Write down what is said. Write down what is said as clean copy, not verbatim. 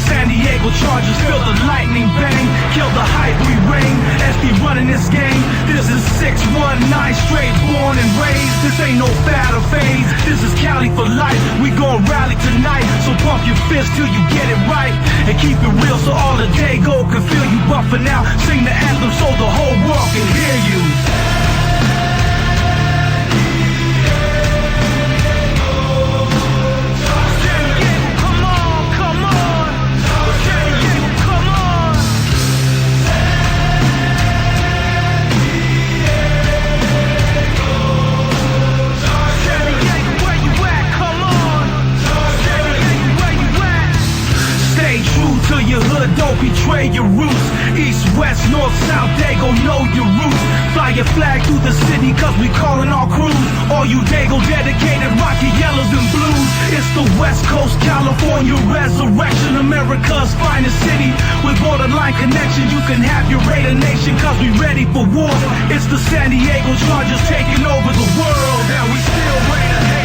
San Diego Chargers, feel the lightning bang, kill the hype, we reign, SD running this game. This is 619, straight born and raised. This ain't no fad or phase, this is Cali for life. We gon' rally tonight, so pump your fist till you get it right. And keep it real so all the day go can feel you. But for now, sing the anthem so the whole world can hear you. To your hood, don't betray your roots. East, west, north, south, Dago, know your roots. Fly your flag through the city, cause we calling all crews. All you Dago dedicated, rock your yellows and blues. It's the West Coast, California resurrection, America's finest city with borderline connection. You can have your Raider Nation, cause we ready for war. It's the San Diego Chargers taking over the world, and we still Raider.